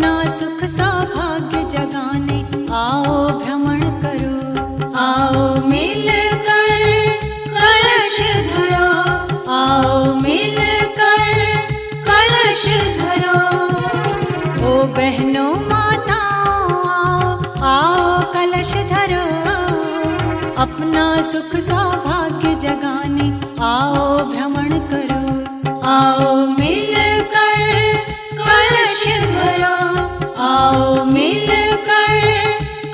अपना सुख सौभाग्य जगाने आओ भ्रमण करो, आओ मिलकर कलश धरो, आओ मिलकर कलश धरो। ओ बहनों माताओं आओ, आओ कलश धरो, अपना सुख सौभाग्य जगाने आओ भ्रमण करो, आओ मिलकर कलश धरो, आओ मिलकर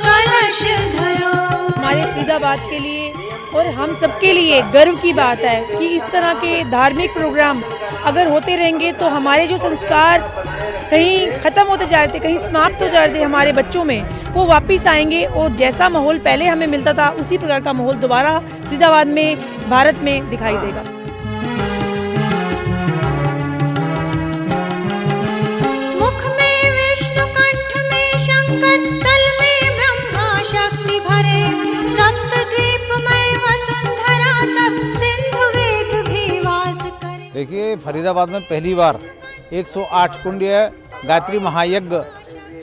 कलश धरो। हमारे फरीदाबाद के लिए और हम सबके लिए गर्व की बात है कि इस तरह के धार्मिक प्रोग्राम अगर होते रहेंगे तो हमारे जो संस्कार कहीं ख़त्म होते जा रहे थे, कहीं समाप्त हो जा रहे थे हमारे बच्चों में, वो वापस आएंगे और जैसा माहौल पहले हमें मिलता था उसी प्रकार का माहौल दोबारा फरीदाबाद में, भारत में दिखाई देगा। मुख में विष्णु, कंठ में शंकर, तल में ब्रह्मा शक्ति भरे, सप्तद्वीप में वसुंधरा, सब सिंधु वेग भी वास करे। देखिए, फरीदाबाद में पहली बार 108 कुंडीय गायत्री महायज्ञ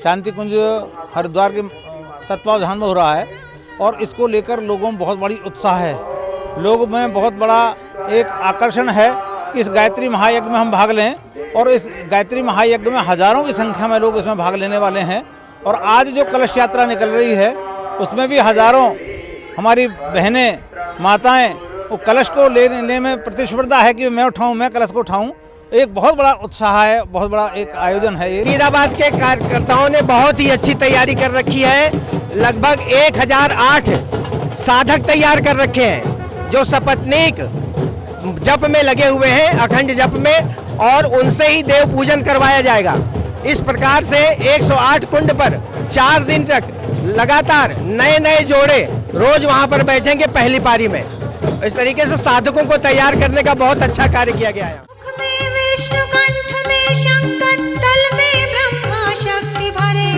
शांति कुंज हरिद्वार के तत्वावधान में हो रहा है और इसको लेकर लोगों में बहुत बड़ी उत्साह है। लोगों में बहुत बड़ा एक आकर्षण है कि इस गायत्री महायज्ञ में हम भाग लें और इस गायत्री महायज्ञ में हजारों की संख्या में लोग इसमें भाग लेने वाले हैं। और आज जो कलश यात्रा निकल रही है उसमें भी हजारों हमारी बहनें, माताएं वो कलश को लेने में प्रतिस्पर्धा है कि मैं उठाऊं, मैं कलश को उठाऊं। एक बहुत बड़ा उत्साह है, बहुत बड़ा एक आयोजन है ये। फरीदाबाद के कार्यकर्ताओं ने बहुत ही अच्छी तैयारी कर रखी है। लगभग 1008 साधक तैयार कर रखे हैं जो सपत्नीक जप में लगे हुए हैं, अखंड जप में, और उनसे ही देव पूजन करवाया जाएगा। इस प्रकार से 108 कुंड पर 4 दिन तक लगातार नए नए जोड़े रोज वहां पर बैठेंगे पहली पारी में। इस तरीके से साधकों को तैयार करने का बहुत अच्छा कार्य किया गया है। मुख में विष्णु, कंठ में शंकर, तल में ब्रह्मा शक्ति भरे,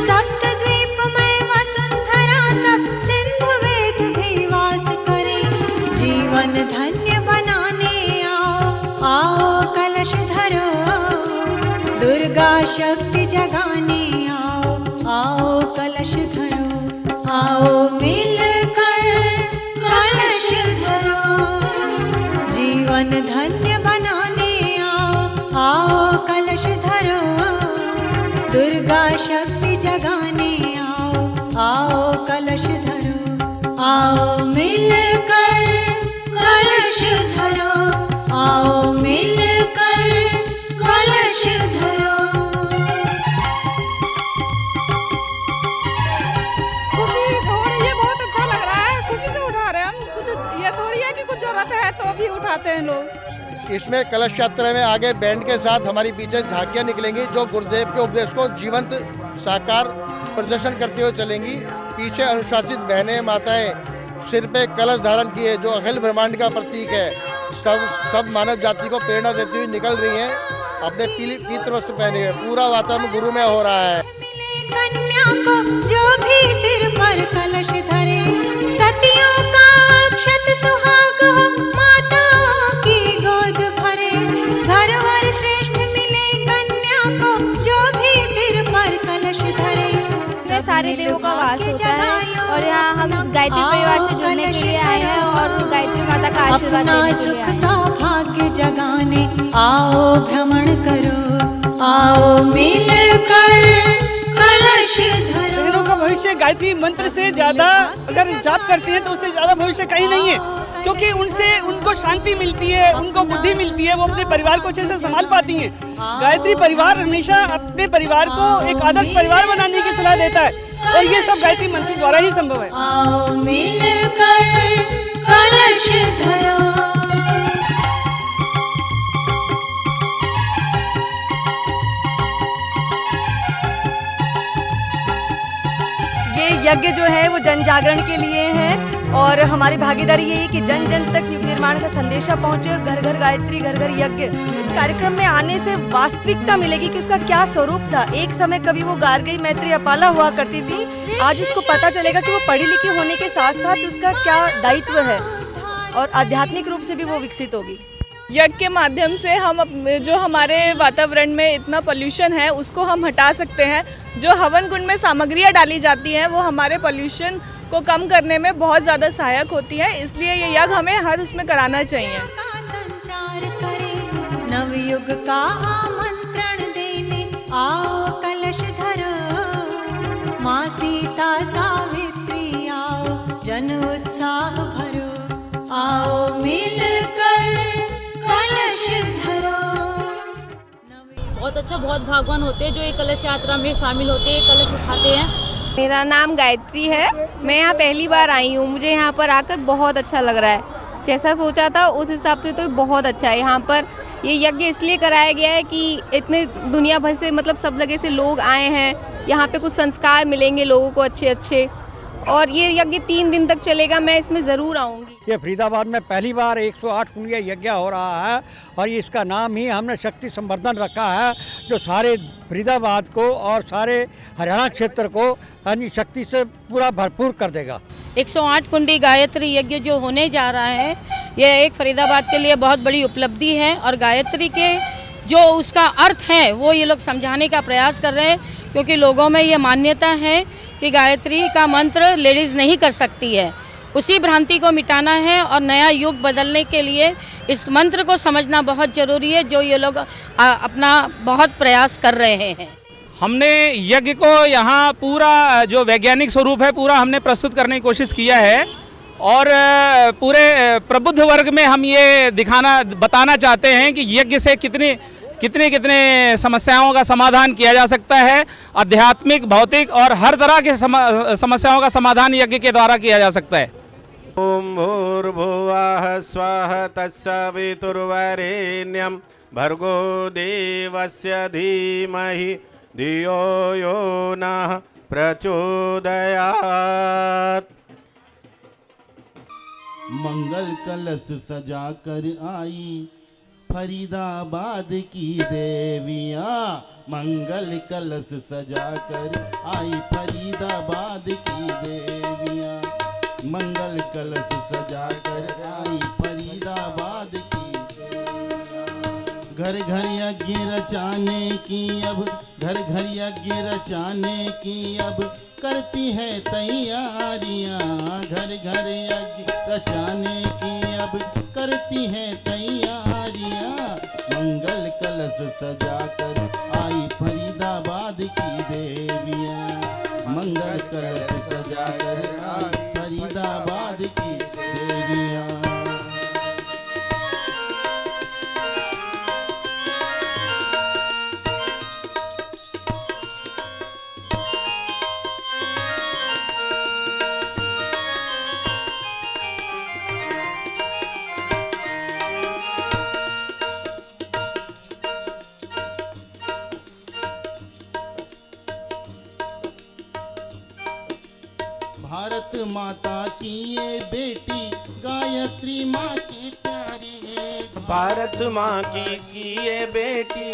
सप्तद्वीप में वसुंधरा, सब सिंधु वेग भी वास करे। जीवन धन्य बनाने आओ, आओ कलश धरो, दुर्गा शक्ति जगाने आओ, आओ कलश धरो, आओ मिलकर कलश धरो। जीवन धन्य बनाने आओ, आओ कलश धरो, दुर्गा शक्ति जगाने आओ, आओ कलश धरो, आओ मिलकर कलश धरो, आओ मिलकर कलश धरो। खुशी हो रही है, बहुत अच्छा लग रहा है, खुशी से उठा रहे हैं हम। कुछ ये थोड़ी है कि कुछ जरूरत है तो भी उठाते हैं लोग। इसमें कलश यात्रा में आगे बैंड के साथ हमारी पीछे झांकियां निकलेंगी जो गुरुदेव के उपदेश को जीवंत साकार प्रदर्शन करते हुए चलेंगी। पीछे अनुशासित बहनें, माताएं सिर पे कलश धारण किए जो अखिल ब्रह्मांड का प्रतीक है, सब मानव जाति को प्रेरणा देती हुई निकल रही हैं। अपने पीत वस्त्र पहने हुए पूरा वातावरण गुरुमय हो रहा है। कन्या को जो भी सिर पर कलश धरे, सतियों का अक्षत सुहाग हो, माताओं की गोद भरे। घर वर श्रेष्ठ मिले कन्या को जो भी सिर पर कलश धरे। सारे देवों का वास होता है और यहाँ हम गायत्री परिवार से जुड़ने के लिए आए हैं और गायत्री माता का आशीर्वाद लेने के लिए आए हैं। सौभाग्य जगाने आओ भ्रमण करो, आओ मिलकर कलश धरो। बहनों का भविष्य गायत्री मंत्र से ज्यादा अगर जाप करते हैं तो उससे ज्यादा भविष्य कहीं नहीं है, क्योंकि उनसे उनको शांति मिलती है, उनको बुद्धि मिलती है, वो अपने परिवार को अच्छे से संभाल पाती हैं। गायत्री परिवार हमेशा अपने परिवार को एक आदर्श परिवार बनाने की सलाह देता है और ये सब गायत्री मंत्र द्वारा ही संभव है। आओ मिलकर कलश धरो। ये यज्ञ जो है वो जन जागरण के लिए है और हमारी भागीदारी ये है कि जन जन तक युग निर्माण का संदेशा पहुंचे और घर घर गायत्री, घर घर यज्ञ। इस कार्यक्रम में आने से वास्तविकता मिलेगी कि उसका क्या स्वरूप था। एक समय कभी वो गार्गी, मैत्री, अपाला हुआ करती थी, आज उसको पता चलेगा कि वो पढ़ी लिखी होने के साथ साथ उसका क्या दायित्व है और आध्यात्मिक रूप से भी वो विकसित होगी। यज्ञ के माध्यम से हम जो हमारे वातावरण में इतना पोल्यूशन है उसको हम हटा सकते हैं। जो हवन कुंड में सामग्रियाँ डाली जाती हैं वो हमारे पोल्यूशन को कम करने में बहुत ज़्यादा सहायक होती है, इसलिए ये यज्ञ हमें हर उसमें कराना चाहिए। का संचार करे, नवयुग का आमंत्रण देने आओ कलश धरो, माँ सीता सावित्री आओ जन उत्साह भरो, आओ मिलकर कलश धरो। बहुत अच्छा, बहुत भागवान होते हैं जो ये कलश यात्रा में शामिल होते हैं, कलश उठाते हैं। मेरा नाम गायत्री है, मैं यहाँ पहली बार आई हूँ। मुझे यहाँ पर आकर बहुत अच्छा लग रहा है, जैसा सोचा था उस हिसाब से तो बहुत अच्छा है। यहाँ पर ये यज्ञ इसलिए कराया गया है कि इतने दुनिया भर से मतलब सब जगह से लोग आए हैं, यहाँ पे कुछ संस्कार मिलेंगे लोगों को अच्छे अच्छे, और ये यज्ञ 3 दिन तक चलेगा। मैं इसमें ज़रूर आऊँगी। ये फरीदाबाद में पहली बार 108 कुंडिया यज्ञ हो रहा है और इसका नाम ही हमने शक्ति संवर्धन रखा है, जो सारे फरीदाबाद को और सारे हरियाणा क्षेत्र को यानी शक्ति से पूरा भरपूर कर देगा। 108 कुंडी गायत्री यज्ञ जो होने जा रहा है ये एक फरीदाबाद के लिए बहुत बड़ी उपलब्धि है, और गायत्री के जो उसका अर्थ है वो ये लोग समझाने का प्रयास कर रहे हैं, क्योंकि लोगों में ये मान्यता है कि गायत्री का मंत्र लेडीज़ नहीं कर सकती है। उसी भ्रांति को मिटाना है और नया युग बदलने के लिए इस मंत्र को समझना बहुत ज़रूरी है, जो ये लोग अपना बहुत प्रयास कर रहे हैं। हमने यज्ञ को यहाँ पूरा जो वैज्ञानिक स्वरूप है पूरा हमने प्रस्तुत करने की कोशिश किया है, और पूरे प्रबुद्ध वर्ग में हम ये बताना चाहते हैं कि यज्ञ से कितने समस्याओं का समाधान किया जा सकता है। आध्यात्मिक, भौतिक और हर तरह के समस्याओं का समाधान यज्ञ के द्वारा किया जा सकता है। ओम भूर्भुवः स्वः तत्सवितुर्वरेण्यं भर्गो देवस्य धीमहि धियो यो नः प्रचोदयात्। मंगल कलश सजा कर आई फरीदाबाद की देवियाँ, मंगल कलश सजा कर आई फरीदाबाद की देवियाँ, मंगल कलश सजा कर आई फरीदाबाद की देवियाँ। घर घर यज्ञ रचाने की अब, घर घर यज्ञ रचाने की अब करती है तैयारियाँ, घर घर यज्ञ रचाने की अब करती है तैयारियाँ। मंगल कलश सजा कर आई फरीदाबाद की देवियाँ, मंगल कलश सजा कर आई फरीदाबाद की देवियाँ। भारत माता की ये बेटी गायत्री माँ की प्यारी, भारत माँ की ये बेटी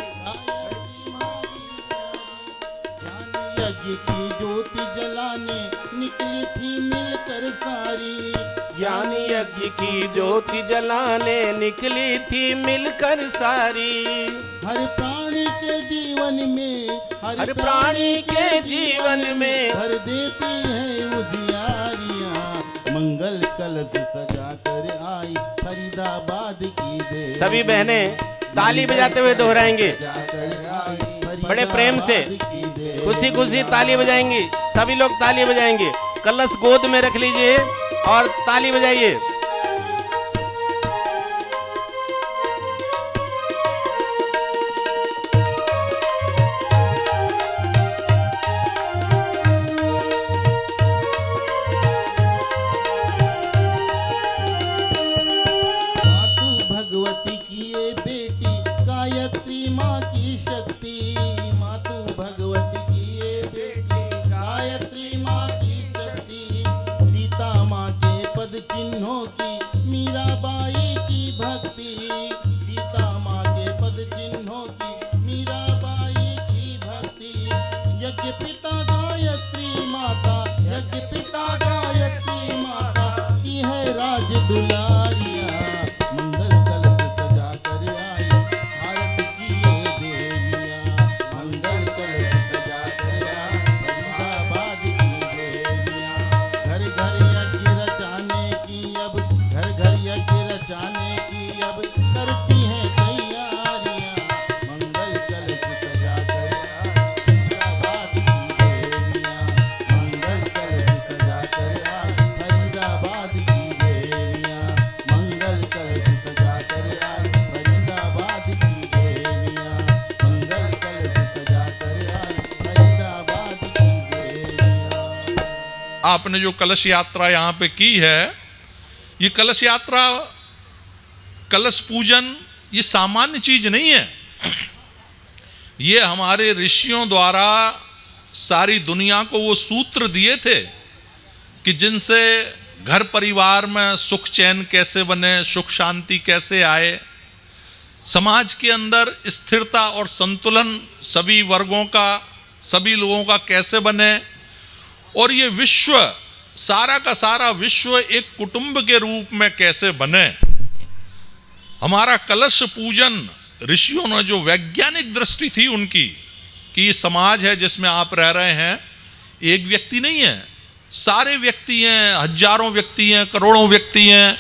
यज्ञ की ज्योति जलाने निकली थी मिलकर सारी, ज्ञानी यज्ञ की ज्योति जलाने निकली थी मिलकर सारी। हर प्राणी के जीवन में, हर प्राणी के जीवन में भर देती है उजियारियाँ। मंगल कलश सजा कर आई फरीदाबाद की देवी। सभी बहनें ताली बजाते हुए दोहराएंगे, बड़े प्रेम से खुशी खुशी ताली बजाएंगी। सभी लोग ताली बजाएंगे, कलश गोद में रख लीजिए और ताली बजाइए। भगवती की ये बेटी गायत्री माँ की शक्ति, मातु भगवती की ये बेटी गायत्री माँ की शक्ति। सीता माँ के पद चिन्हों आपने जो कलश यात्रा यहाँ पे की है, ये कलश यात्रा, कलश पूजन ये सामान्य चीज नहीं है। ये हमारे ऋषियों द्वारा सारी दुनिया को वो सूत्र दिए थे कि जिनसे घर परिवार में सुख चैन कैसे बने, सुख शांति कैसे आए, समाज के अंदर स्थिरता और संतुलन सभी वर्गों का, सभी लोगों का कैसे बने, और ये विश्व, सारा का सारा विश्व एक कुटुंब के रूप में कैसे बने। हमारा कलश पूजन ऋषियों ने जो वैज्ञानिक दृष्टि थी उनकी कि ये समाज है जिसमें आप रह रहे हैं, एक व्यक्ति नहीं है, सारे व्यक्ति हैं, हजारों व्यक्ति हैं, करोड़ों व्यक्ति हैं,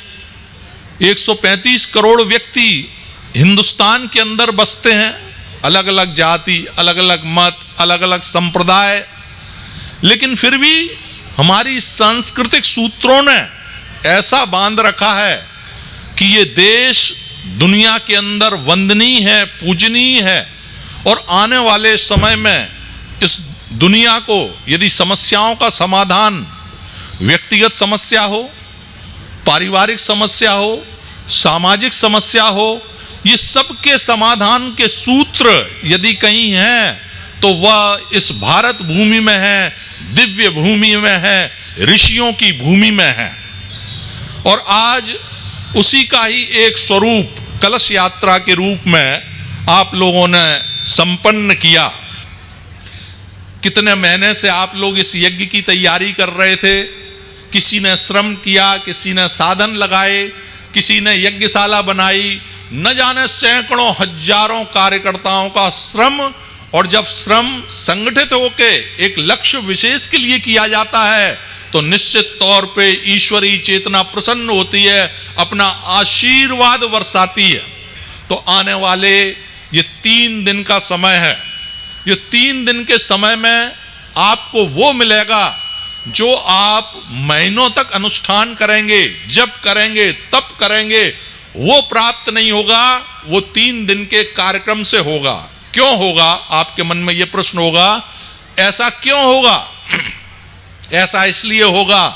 135 करोड़ व्यक्ति हिंदुस्तान के अंदर बसते हैं, अलग अलग जाति, अलग अलग मत, अलग अलग संप्रदाय, लेकिन फिर भी हमारी सांस्कृतिक सूत्रों ने ऐसा बांध रखा है कि ये देश दुनिया के अंदर वंदनीय है, पूजनीय है, और आने वाले समय में इस दुनिया को यदि समस्याओं का समाधान, व्यक्तिगत समस्या हो, पारिवारिक समस्या हो, सामाजिक समस्या हो, ये सबके समाधान के सूत्र यदि कहीं हैं तो वह इस भारत भूमि में है, दिव्य भूमि में है, ऋषियों की भूमि में है। और आज उसी का ही एक स्वरूप कलश यात्रा के रूप में आप लोगों ने संपन्न किया। कितने महीने से आप लोग इस यज्ञ की तैयारी कर रहे थे, किसी ने श्रम किया, किसी ने साधन लगाए, किसी ने यज्ञशाला बनाई, न जाने सैकड़ों हजारों कार्यकर्ताओं का श्रम। और जब श्रम संगठित होके एक लक्ष्य विशेष के लिए किया जाता है तो निश्चित तौर पे ईश्वरीय चेतना प्रसन्न होती है, अपना आशीर्वाद बरसाती है। तो आने वाले ये 3 दिन का समय है, ये 3 दिन के समय में आपको वो मिलेगा जो आप महीनों तक अनुष्ठान करेंगे, जब करेंगे तब करेंगे, वो प्राप्त नहीं होगा, वो 3 दिन के कार्यक्रम से होगा। क्यों होगा? आपके मन में ये प्रश्न होगा, ऐसा क्यों होगा? ऐसा इसलिए होगा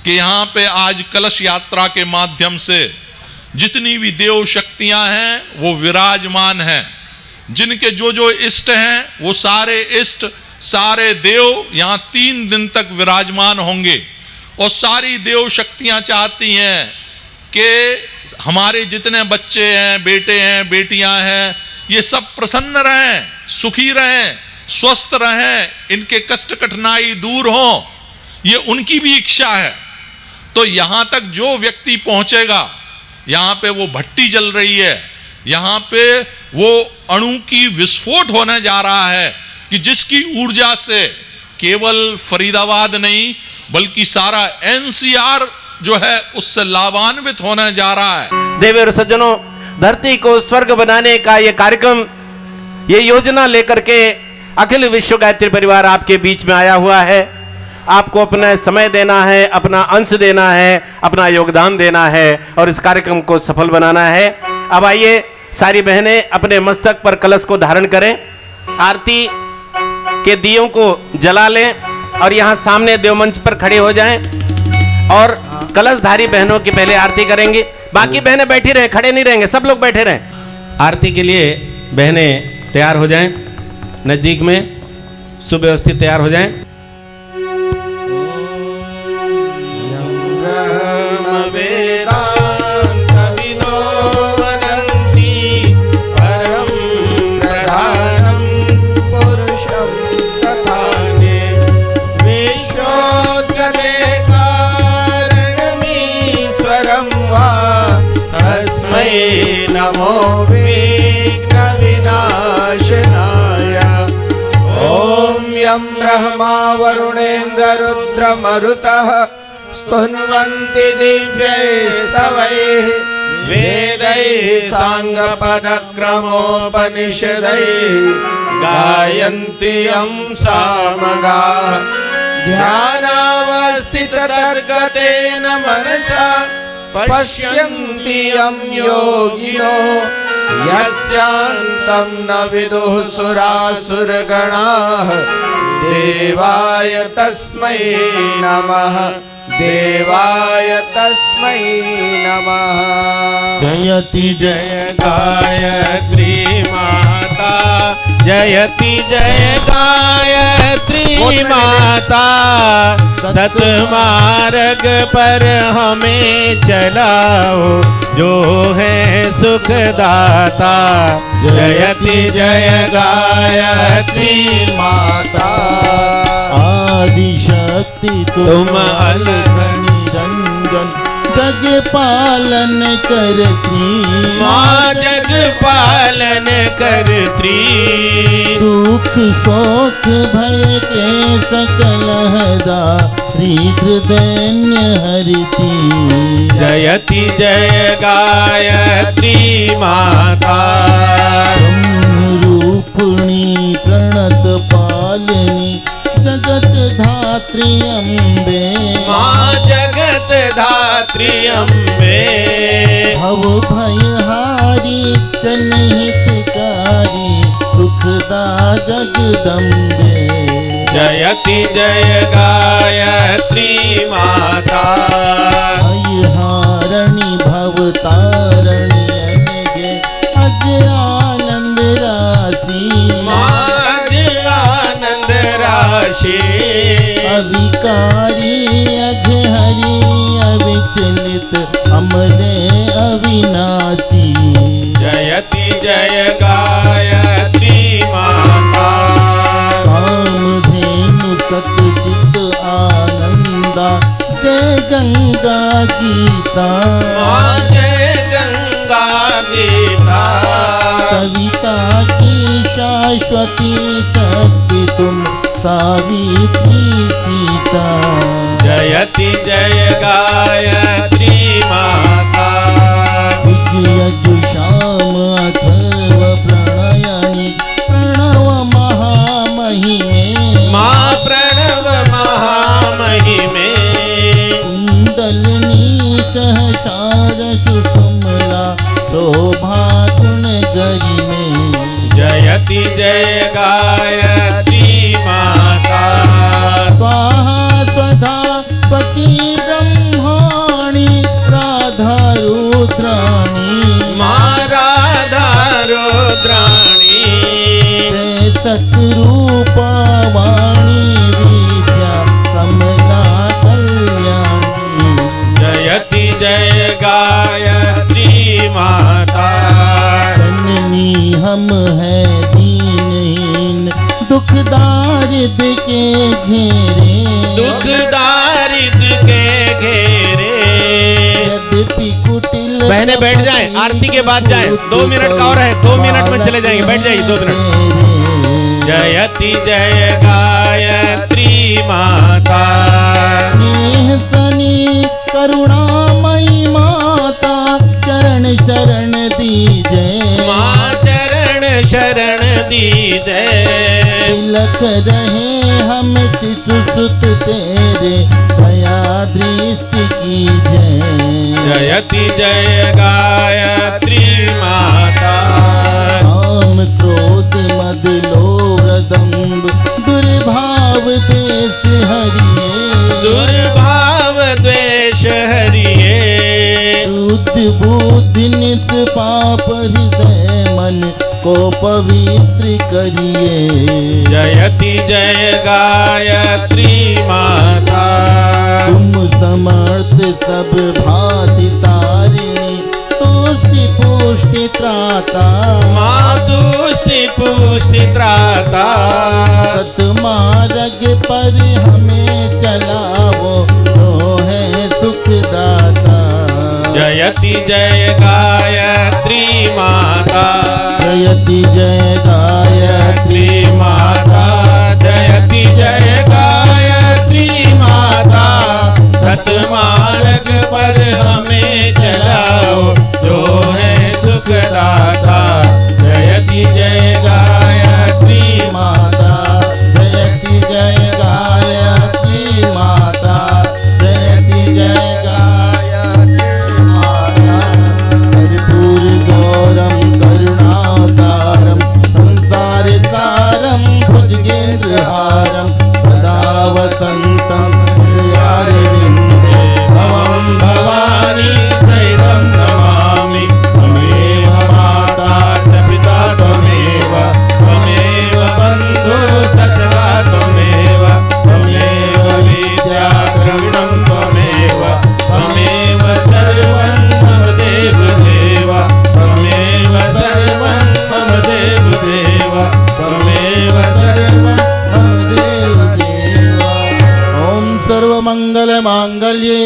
कि यहाँ पे आज कलश यात्रा के माध्यम से जितनी भी देव शक्तियां हैं वो विराजमान हैं। जिनके जो जो इष्ट हैं वो सारे इष्ट, सारे देव यहाँ 3 दिन तक विराजमान होंगे। और सारी देव शक्तियां चाहती हैं कि हमारे जितने बच्चे हैं, बेटे हैं, बेटियां हैं, ये सब प्रसन्न रहें, सुखी रहें, स्वस्थ रहें, इनके कष्ट कठिनाई दूर हो, ये उनकी भी इच्छा है। तो यहाँ तक जो व्यक्ति पहुँचेगा, यहाँ पे वो भट्टी जल रही है, यहाँ पे वो अणु की विस्फोट होने जा रहा है कि जिसकी ऊर्जा से केवल फरीदाबाद नहीं बल्कि सारा एनसीआर जो है उससे लाभान्वित होने जा रहा है। देवी और सज्जनों, धरती को स्वर्ग बनाने का ये कार्यक्रम, ये योजना लेकर के अखिल विश्व गायत्री परिवार आपके बीच में आया हुआ है। आपको अपना समय देना है, अपना अंश देना है, अपना योगदान देना है और इस कार्यक्रम को सफल बनाना है। अब आइए सारी बहनें अपने मस्तक पर कलश को धारण करें, आरती के दियों को जला लें और यहाँ सामने देवमंच पर खड़े हो जाएं और कलशधारी बहनों की पहले आरती करेंगे। बाकी बहनें बैठी रहें, खड़े नहीं रहेंगे, सब लोग बैठे रहें। आरती के लिए बहनें तैयार हो जाएं, नजदीक में सुव्यवस्थित तैयार हो जाएं। नमो विघ्न विनाशनाय। ओम यं ब्रह्मा वरुणेन्द्र रुद्र मरुतः स्तुन्वन्ति दिव्यैस्तवैः वेदैः साङ्गपदक्रमोपनिषदैः गायन्ति यं सामगाः। ध्यानावस्थिततद्गतेन मनसा पश्यन्ति यं योगिनो यस्यान्तं न विदुः सुरासुरगणाः। देवाय तस्मै नमः देवाय तस्मै नमः। जयति जय गायत्री माता जयति जय गायत्री माता सतमार्ग पर हमें चलाओ जो है सुखदाता। जयति जय गायत्री माता आदि शक्ति तुम अलग निरंजन जग पालन करती माँ जग पालन करती दुख शोक भय के सकल हदा हृदय हरती। जयति जय गायत्री माता रूपिणी प्रणत पालिनी जगत धात्री अम्बे माँ जगत धात्री अम्बे भव भयहारी जनहितकारी सुखदा जगदम्बे। जयति जय गायत्री माता भयहारणी भवतारणी अनगे अज आनंद राशि माँ आनंद राशि अविकारी अघहरी अविचलित अमरे अविनाशी। जयति जय गायत्री माता कामधेनु सतचित आनंदा जय गंगा गीता जय गंगा गीता कविता की शाश्वती शक्ति तुम सावित्री सीता। जयति जय गायत्री माता यजुषाम अथर्व प्रणयनि प्रणव महामहिमे माँ प्रणव महामहिमे कुंडलिनी सहसार सुषुम्ना शोभा गुण गरिमे। जयति जय गायत्री माता स्वाहा स्वधा स्वची ब्रह्माणि राधा रुद्राणि माँ राधा रुद्राणी जय सतरूपा वाणी विद्या कमला कल्याणी। जयति जय गायत्री माता जननी हम है दीनहीन दुख दारिद के घेरे दुख दारिद के घेरे। यद्यपि कुटिल बहने बैठ जाएं, आरती के बाद जाएं। 2 मिनट का और है, 2 मिनट में चले जाएंगे, बैठ जाइए 2 मिनट। जयति जय गायत्री माता स्नेह सनी करुणामयी माता चरण शरण दीजे माँ चरण शरण दीजे। तिलक रहे हम शिशु सुत तेरे दया दृष्टि कीजे। जयति जय गायत्री माता काम क्रोध मद लोभ दंभ दुर्भाव देश हरिये दुर्भाव द्वेष हरिये शुद्ध बुद्धि निष्पाप हृदय मन को पवित्र करिए। जयति जय गायत्री माता तुम समर्थ सब भांति तारिणी तुष्टि पुष्टि त्राता माँ तुष्टि पुष्टि त्राता सतमार्ग पर हमें चलाओ तो है सुखदाता। जयति जय गायत्री माता जयति जय गायत्री माता जयति जय गायत्री माता सतमार्ग पर हमें चलाओ जो है सुखदाता। जयति जय गायत्री माता जय मंगल मांगल्ये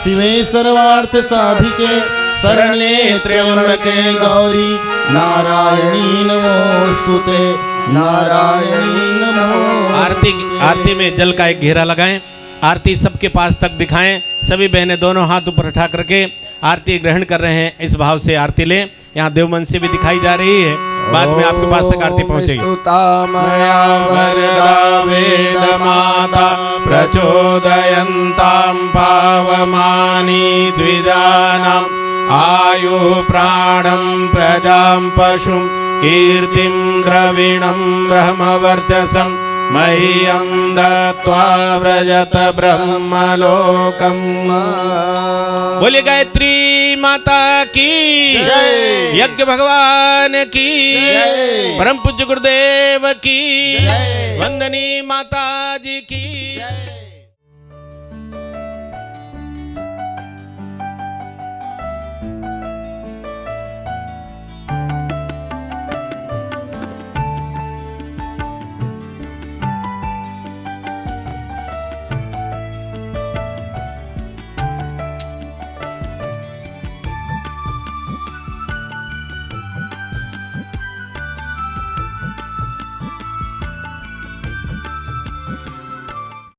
शिवे सर्वार्थ साधिके शरण्ये त्र्यंबके गौरी नारायणी नमोस्तुते नारायणी नमो। आरती में जल का एक घेरा लगाएं, आरती सबके पास तक दिखाएं। सभी बहनें दोनों हाथ ऊपर उठा करके आरती ग्रहण कर रहे हैं। इस भाव से आरती लें। यहाँ देवमन से भी दिखाई जा रही है, बाद में आपके पास तक आरती पहुंचेगी। मया वरदा वेद माता प्रचोदयन्तां पावमानि द्विजानाम् आयु प्राणं प्रजां पशुं कीर्तिं द्रविणं ब्रह्मवर्चसं मह्यं दत्त्वा व्रजत ब्रह्मलोकम्। बोले गायत्री माता की जय, यज्ञ भगवान की जय, परम पूज्य गुरुदेव की जय, वंदनी माता जी की जय।